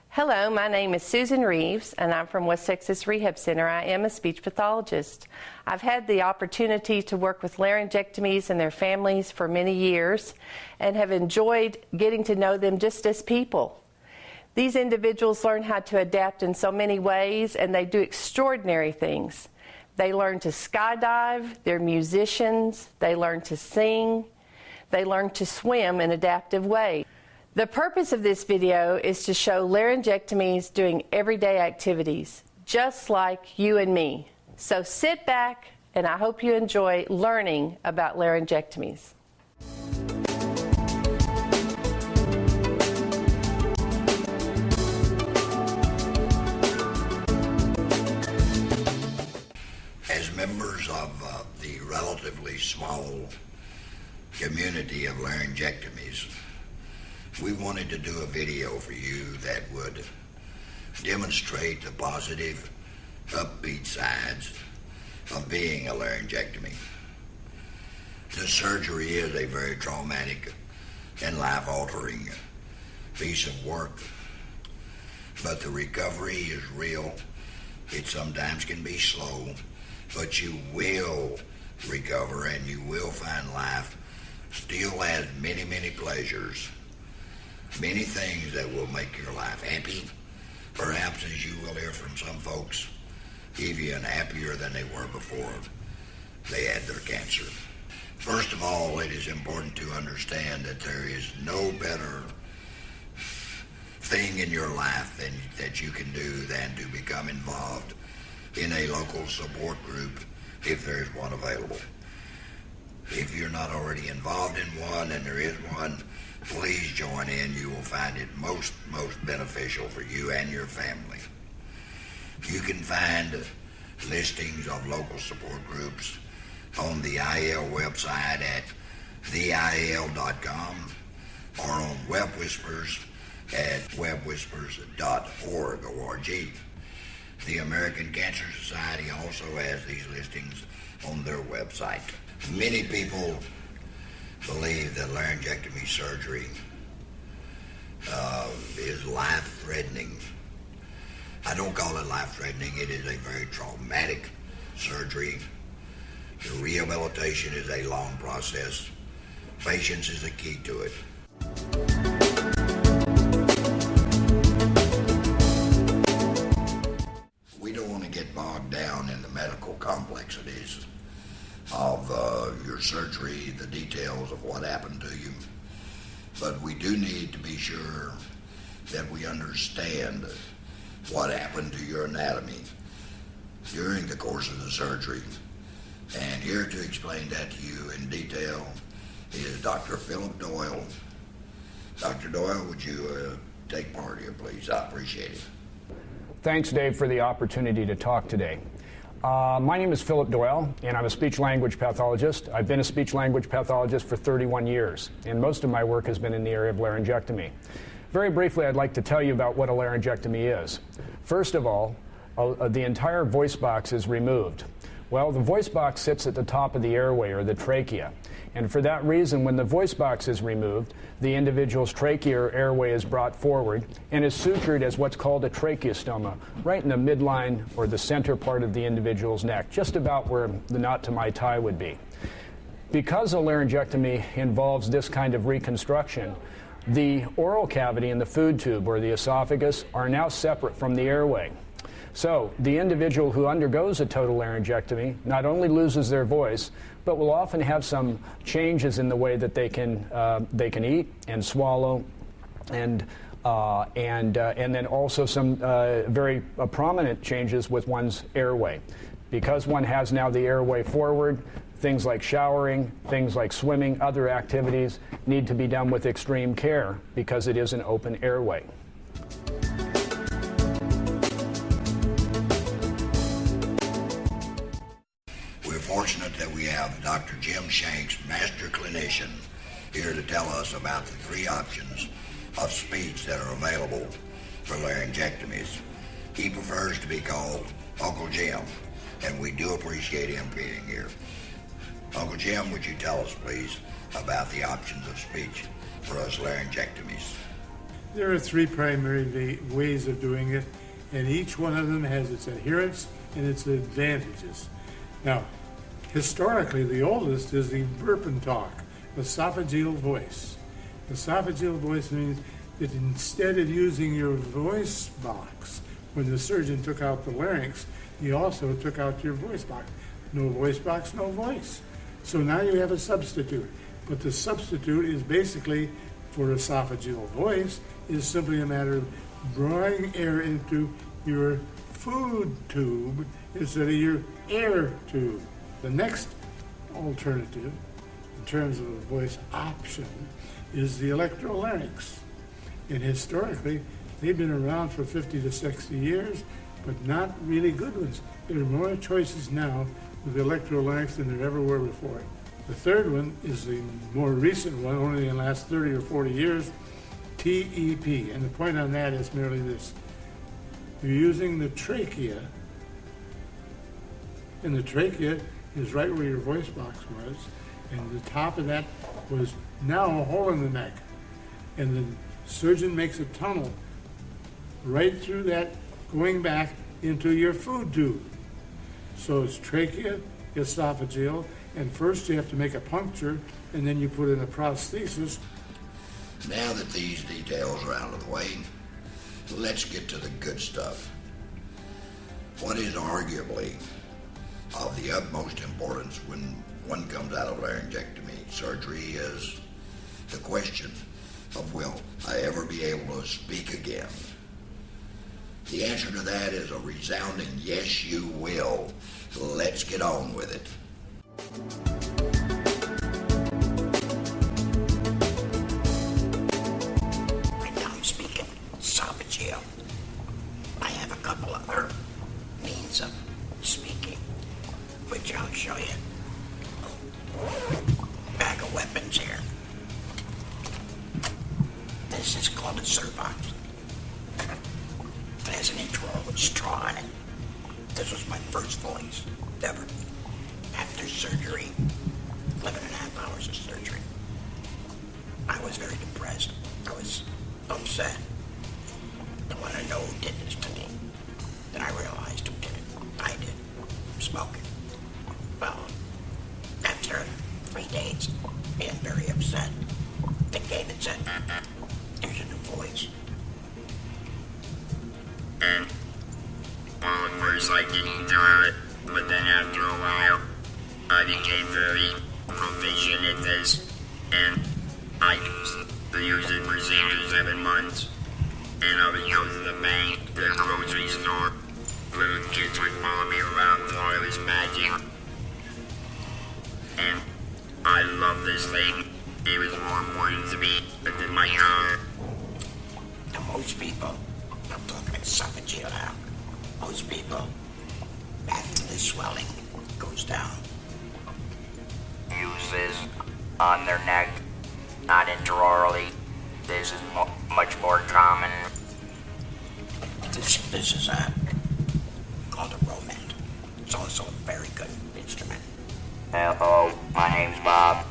Hello, my name is Susan Reeves, and I'm from West Texas Rehab Center. I am a speech pathologist. I've had the opportunity to work with laryngectomies and their families for many years and have enjoyed getting to know them just as people. These individuals learn how to adapt in so many ways, and they do extraordinary things. They learn to skydive, they're musicians, they learn to sing, they learn to swim in adaptive ways. The purpose of this video is to show laryngectomies doing everyday activities, just like you and me. So sit back, and I hope you enjoy learning about laryngectomies. As members of the relatively small community of laryngectomies, we wanted to do a video for you that would demonstrate the positive, upbeat sides of being a laryngectomy. The surgery is a very traumatic and life-altering piece of work, but the recovery is real. It sometimes can be slow, but you will recover and you will find life still has many, many pleasures. Many things that will make your life happy, perhaps, as you will hear from some folks, even happier than they were before they had their cancer. First of all, it is important to understand that there is no better thing in your life that you can do than to become involved in a local support group if there is one available. If you're not already involved in one and there is one, please join in. You will find it most beneficial for you and your family. You can find listings of local support groups on the IAL website at theial.com or on Web Whispers at webwhispers.org. The American Cancer Society also has these listings on their website. Many people believe that laryngectomy surgery is life-threatening. I don't call it life-threatening. It is a very traumatic surgery. The rehabilitation is a long process. Patience is the key to it. We don't want to get bogged down in the medical complexities of your surgery, the details of what happened to you. But we do need to be sure that we understand what happened to your anatomy during the course of the surgery. And here to explain that to you in detail is Dr. Philip Doyle. Dr. Doyle, would you take part here, please? I appreciate it. Thanks, Dave, for the opportunity to talk today. My name is Philip Doyle, and I'm a speech-language pathologist. I've been a speech-language pathologist for 31 years, and most of my work has been in the area of laryngectomy. Very briefly, I'd like to tell you about what a laryngectomy is. First of all, the entire voice box is removed. Well, the voice box sits at the top of the airway, or the trachea, and for that reason, when the voice box is removed, the individual's trachea or airway is brought forward and is sutured as what's called a tracheostoma, right in the midline or the center part of the individual's neck, just about where the knot to my tie would be. Because a laryngectomy involves this kind of reconstruction, the oral cavity and the food tube, or the esophagus, are now separate from the airway. So the individual who undergoes a total laryngectomy not only loses their voice, but will often have some changes in the way that they can eat and swallow, and then also some very prominent changes with one's airway. Because one has now the airway forward, things like showering, things like swimming, other activities need to be done with extreme care because it is an open airway. Fortunate that we have Dr. Jim Shanks, master clinician, here to tell us about the three options of speech that are available for laryngectomies. He prefers to be called Uncle Jim, and we do appreciate him being here. Uncle Jim, would you tell us, please, about the options of speech for us laryngectomies? There are three primary ways of doing it, and each one of them has its adherents and its advantages. Now, historically, the oldest is the burp and talk, esophageal voice. Esophageal voice means that instead of using your voice box, when the surgeon took out the larynx, he also took out your voice box. No voice box, no voice. So now you have a substitute. But the substitute is basically, for esophageal voice, is simply a matter of drawing air into your food tube instead of your air tube. The next alternative, in terms of a voice option, is the electrolarynx. And historically, they've been around for 50 to 60 years, but not really good ones. There are more choices now with the electrolarynx than there ever were before. The third one is the more recent one, only in the last 30 or 40 years, TEP. And the point on that is merely this. You're using the trachea, and the trachea is right where your voice box was, and the top of that was now a hole in the neck. And the surgeon makes a tunnel right through that, going back into your food tube. So it's trachea, esophageal, and first you have to make a puncture, and then you put in a prosthesis. Now that these details are out of the way, let's get to the good stuff. What is arguably of the utmost importance when one comes out of laryngectomy surgery is the question of, will I ever be able to speak again? The answer to that is a resounding yes, you will. Let's get on with it. Right now I'm speaking esophageal. I have a couple other means of speaking, which I'll show you. Bag of weapons here. This is called a Servox. It has an intro with straw in it. This was my first voice ever. After surgery, 11.5 hours of surgery, I was very depressed. I was upset. I want to know who did this to me. Then I realized who did it. I did. Smoking. Well, after 3 days, being very upset, they came and said, "There's a new voice." And well, at first I didn't do it, but then after a while, I became very proficient at this, and I used it for 6 to 7 months, and I would go to the bank, the grocery store, little kids would follow me around while I was matching, and I love this thing. It was more important to me than my car. Now, most people, I'm talking esophageal now, most people, after the swelling goes down, Use this on their neck, not intraorally. This is much more common. this is called a Romand. It's also a very good instrument. Hello, my name's Bob.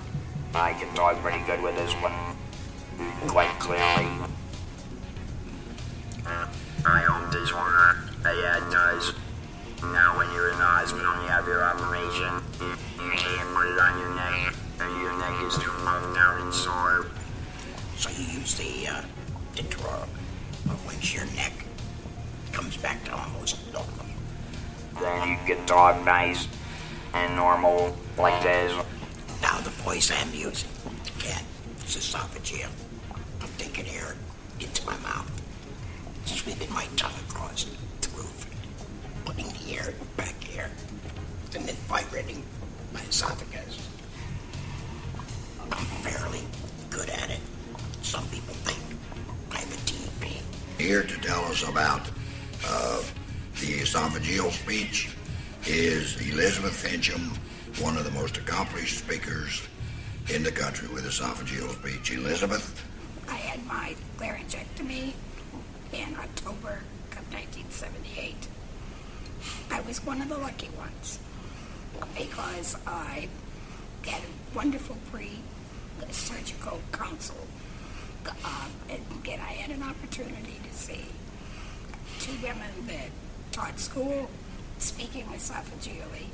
I can talk pretty good with this one, quite clearly. I hope this won't hurt. Yeah, it does. Now when you're in the hospital and you have your operation, you can't put it on your neck, and your neck is too long down and sore. So you use the intraoral, but once your neck comes back to almost normal, Then you can talk nice and normal like this. now the voice I'm using, again, is esophageal. I'm taking air into my mouth, sweeping my tongue across the roof, putting the air back here, and then vibrating my esophagus. I'm fairly good at it. Some people think I have a TEP. Here to tell us about the esophageal speech is Elizabeth Fincham, one of the most accomplished speakers in the country with esophageal speech. Elizabeth? I had my laryngectomy in October of 1978. I was one of the lucky ones because I had a wonderful pre-surgical counsel And again, I had an opportunity to see two women that taught school, speaking esophageally,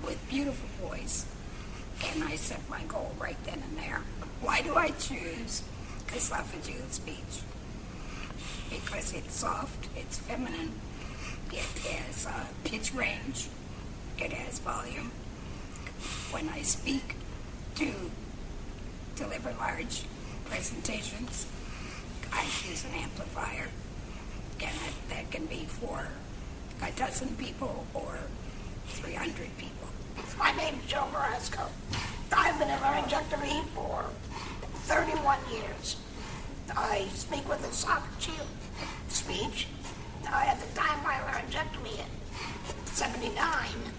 with beautiful voice. And I set my goal right then and there. Why do I choose esophageal speech? Because it's soft, it's feminine, it has pitch range, it has volume. When I speak to deliver large presentations, I use an amplifier, and that can be for a dozen people or 300 people. My name's Joe Marasco. I've been a laryngectomy for 31 years. I speak with esophageal speech. At the time of my laryngectomy in 79,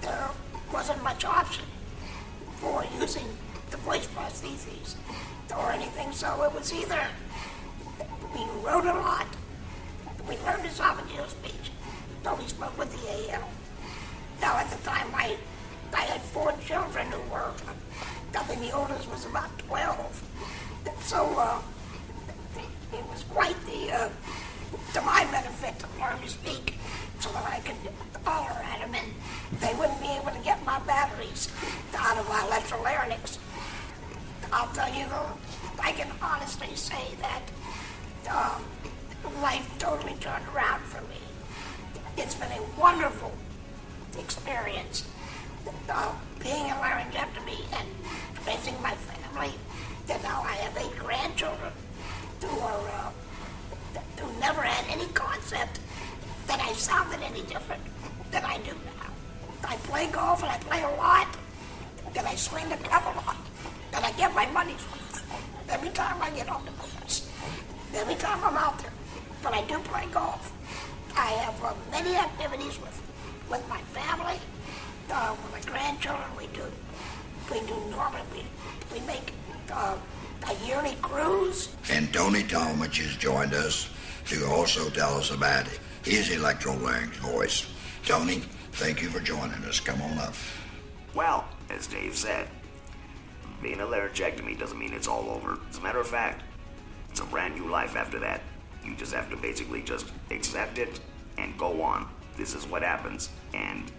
there wasn't much option for using the voice prostheses or anything, so it was either we wrote a lot, we learned esophageal speech, so we spoke with the IAL. Now at the time I had 4 children who were, I think the oldest was about 12. So it was quite to my benefit to learn to speak so that I could holler at them and they wouldn't be able to get my batteries out of my electrolarynx. I'll tell you, I can honestly say that life totally turned around for me. It's been a wonderful experience. Being a laryngectomy and raising my family, and now I have 8 grandchildren who never had any concept that I sounded any different than I do now. I play golf and I play a lot, and I swing the club a lot, and I get my money's worth every time I get on the course, every time I'm out there. But I do play golf. I have many activities with my family. With my grandchildren, we do normally, we make a yearly cruise. And Tony Talmadge has joined us to also tell us about his electrolarynx voice. Tony, thank you for joining us. Come on up. Well, as Dave said, being a laryngectomy doesn't mean it's all over. As a matter of fact, it's a brand new life after that. You just have to basically just accept it and go on. This is what happens. And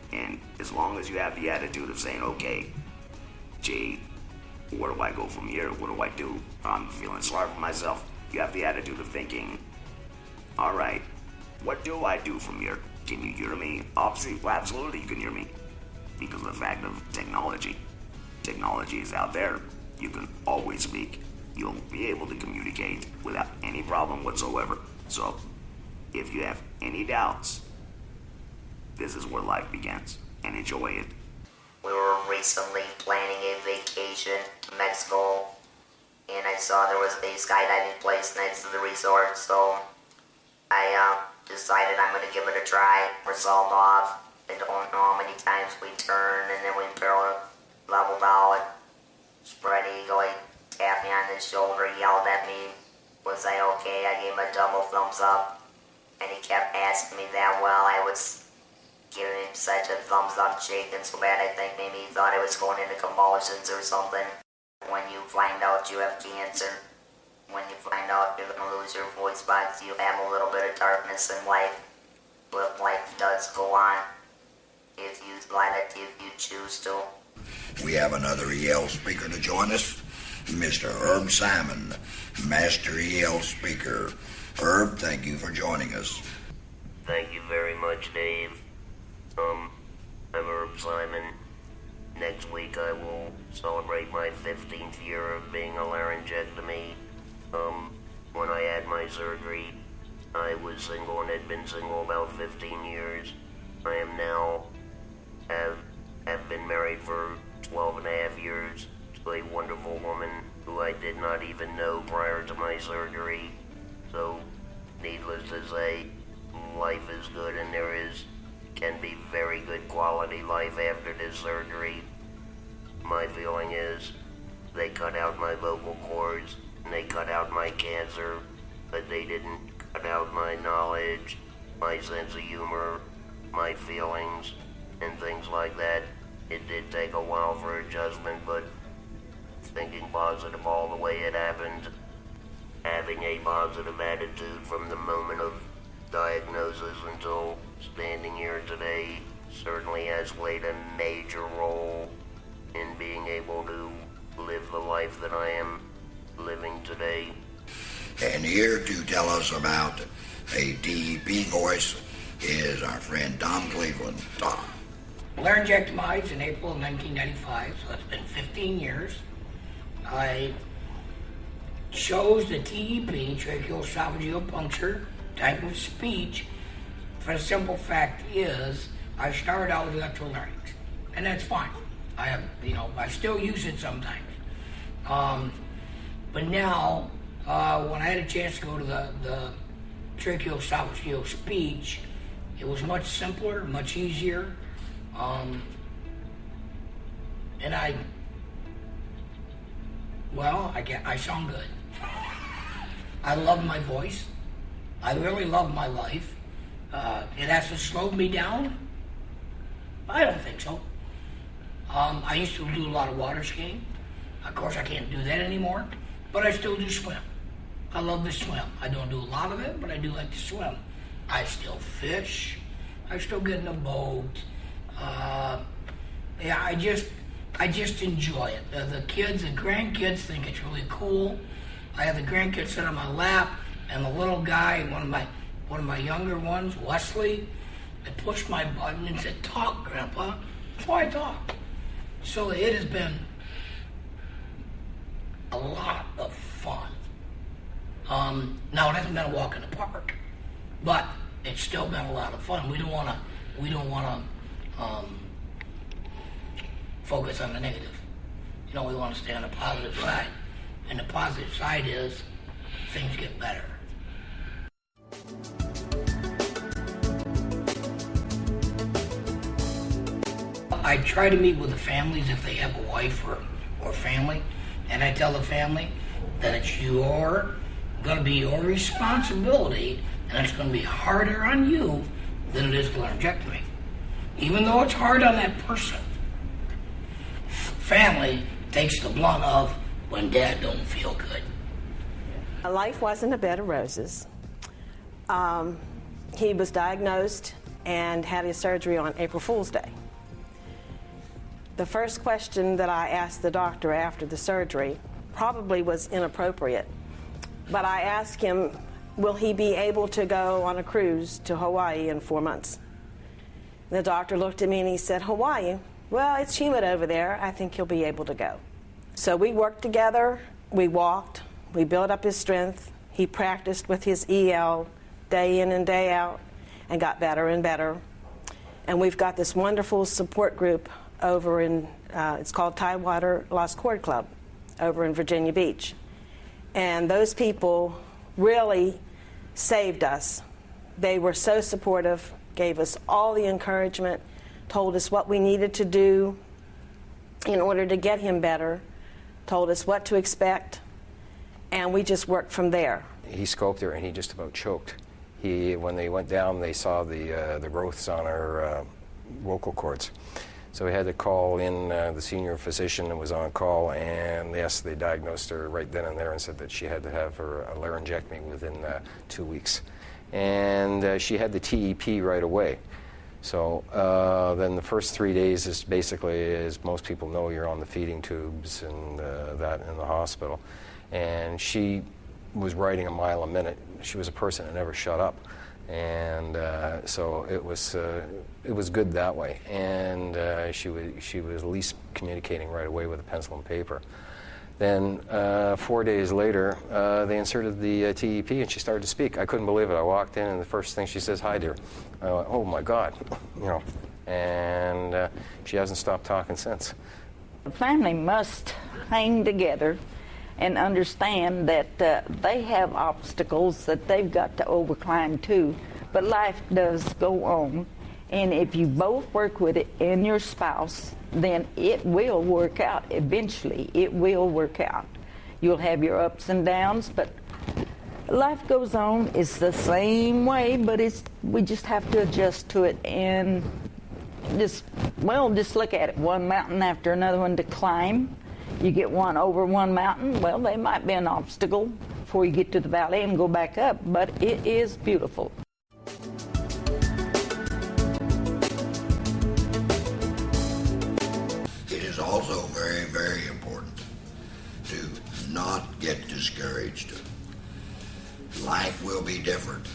as long as you have the attitude of saying, okay, gee, where do I go from here? What do I do? I'm feeling sorry for myself. You have the attitude of thinking, all right, what do I do from here? Can you hear me? Obviously, well, absolutely you can hear me. Because of the fact of technology. Technology is out there. You can always speak. You'll be able to communicate without any problem whatsoever. So, if you have any doubts, this is where life begins, and enjoy it. We were recently planning a vacation to Mexico, and I saw there was a skydiving place next to the resort, so I decided I'm going to give it a try. We're sold off. I don't know how many times we turned, and then we barely leveled out. Spread Eagle, he tapped me on the shoulder, yelled at me, was I okay? I gave him a double thumbs up, and he kept asking me that while I was giving him such a thumbs up shaking so bad I think maybe he thought I was going into convulsions or something. When you find out you have cancer, when you find out you're going to lose your voice box, you have a little bit of darkness in life, but life does go on if you let it, if you choose to. We have another EL speaker to join us, Mr. Herb Simon, Master EL Speaker. Herb, thank you for joining us. Thank you very much, Dave. I'm Herb Simon. Next week I will celebrate my 15th year of being a laryngectomy. When I had my surgery, I was single and had been single about 15 years. I am now, have been married for 12 and a half years to a wonderful woman who I did not even know prior to my surgery. So, needless to say, life is good and can be very good quality life after this surgery. My feeling is they cut out my vocal cords and they cut out my cancer, but they didn't cut out my knowledge, my sense of humor, my feelings, and things like that. It did take a while for adjustment, but thinking positive all the way it happened, having a positive attitude from the moment of diagnosis until standing here today certainly has played a major role in being able to live the life that I am living today. And here to tell us about a DEP voice is our friend Tom Cleveland. Tom. Laryngectomy in April of 1995, so it's been 15 years. I chose the TEP, tracheoesophageal puncture type of speech, for the simple fact is I started out with electrolarynx, and that's fine. I still use it sometimes. But now, when I had a chance to go to the tracheoesophageal speech, it was much simpler, much easier. And I sound good. I love my voice. I really love my life. It has to slow me down? I don't think so. I used to do a lot of water skiing. Of course, I can't do that anymore, but I still do swim. I love to swim. I don't do a lot of it, but I do like to swim. I still fish. I still get in a boat. I just enjoy it. The kids, the grandkids think it's really cool. I have the grandkids sit on my lap, and the little guy, one of my younger ones, Wesley, I pushed my button and said, "Talk, Grandpa." So I talk. So it has been a lot of fun. Now it hasn't been a walk in the park, but it's still been a lot of fun. We don't want to focus on the negative. We want to stay on the positive side, and the positive side is things get better. I try to meet with the families if they have a wife or family, and I tell the family that it's going to be your responsibility, and it's going to be harder on you than it is the laryngectomy. Even though it's hard on that person, family takes the blunt of when dad don't feel good. Life wasn't a bed of roses. He was diagnosed and had his surgery on April Fool's Day. The first question that I asked the doctor after the surgery probably was inappropriate, but I asked him, will he be able to go on a cruise to Hawaii in 4 months? The doctor looked at me and he said, "Hawaii? Well, it's humid over there. I think he'll be able to go." So we worked together, we walked, we built up his strength. He practiced with his IAL day in and day out and got better and better. And we've got this wonderful support group over in, it's called Tidewater Lost Cord Club over in Virginia Beach. And those people really saved us. They were so supportive, gave us all the encouragement, told us what we needed to do in order to get him better, told us what to expect, and we just worked from there. He scoped her and he just about choked. When they went down, they saw the growths on her vocal cords. So we had to call in the senior physician that was on call, and yes, they diagnosed her right then and there and said that she had to have her a laryngectomy within 2 weeks. And she had the TEP right away. So then the first 3 days is basically, as most people know, you're on the feeding tubes and that in the hospital. And she was writing a mile a minute. She was a person that never shut up. And so it was good that way. And she was at least communicating right away with a pencil and paper. Then 4 days later, they inserted the TEP, and she started to speak. I couldn't believe it. I walked in, and the first thing she says, "Hi, dear." I went, "Oh my God," And she hasn't stopped talking since. The family must hang together and understand that they have obstacles that they've got to overcome too. But life does go on, and if you both work with it and your spouse, then it will work out. Eventually, it will work out. You'll have your ups and downs, but life goes on. It's the same way, but we just have to adjust to it and just look at it. One mountain after another one to climb. You get one over one mountain, well, they might be an obstacle before you get to the valley and go back up, but it is beautiful. It is also very, very important to not get discouraged. Life will be different,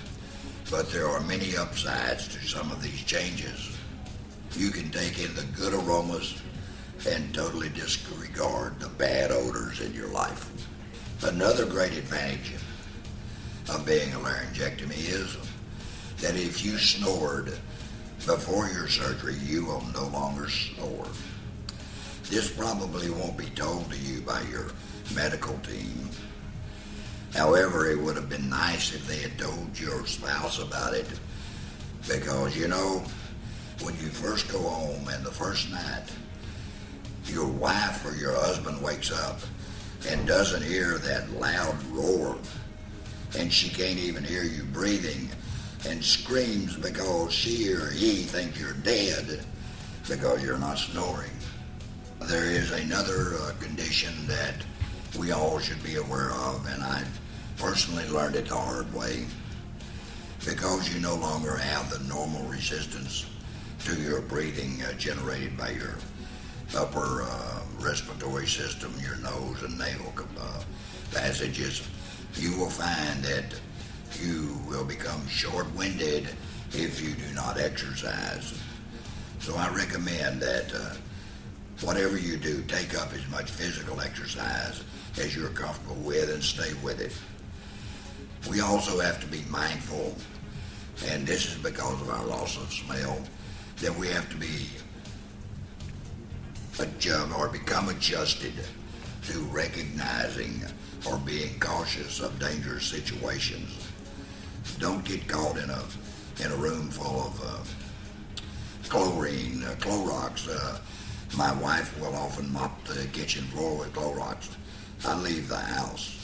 but there are many upsides to some of these changes. You can take in the good aromas and totally disregard the bad odors in your life. Another great advantage of being a laryngectomy is that if you snored before your surgery, you will no longer snore. This probably won't be told to you by your medical team. However, it would have been nice if they had told your spouse about it, because, you know, when you first go home and the first night, your wife or your husband wakes up and doesn't hear that loud roar, and she can't even hear you breathing, and screams because she or he thinks you're dead because you're not snoring. There is another condition that we all should be aware of, and I personally learned it the hard way. Because you no longer have the normal resistance to your breathing generated by your upper respiratory system, your nose and nasal passages, you will find that you will become short-winded if you do not exercise. So I recommend that whatever you do, take up as much physical exercise as you're comfortable with and stay with it. We also have to be mindful, and this is because of our loss of smell, that we have to be become adjusted to recognizing or being cautious of dangerous situations. Don't get caught in a room full of Clorox. My wife will often mop the kitchen floor with Clorox. I leave the house.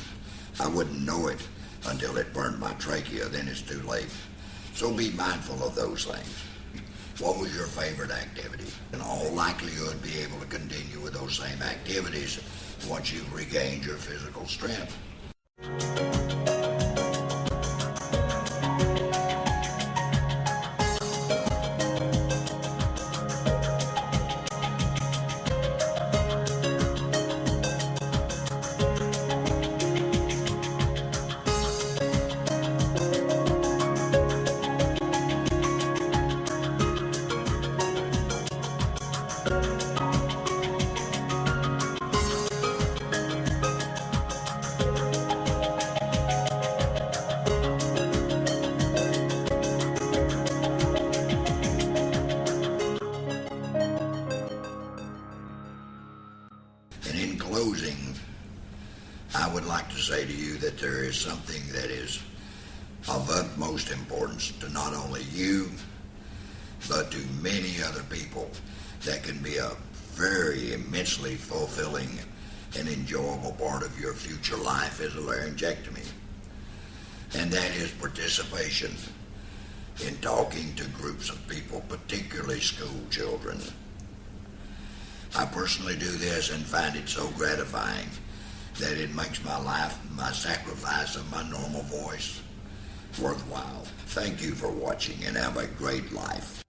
I wouldn't know it until it burned my trachea, then it's too late. So be mindful of those things. What was your favorite activity? In all likelihood, be able to continue with those same activities once you've regained your physical strength. Closing, I would like to say to you that there is something that is of utmost importance to not only you, but to many other people that can be a very immensely fulfilling and enjoyable part of your future life as a laryngectomy. And that is participation in talking to groups of people, particularly school children. I personally do this and find it so gratifying that it makes my life, my sacrifice of my normal voice, worthwhile. Thank you for watching and have a great life.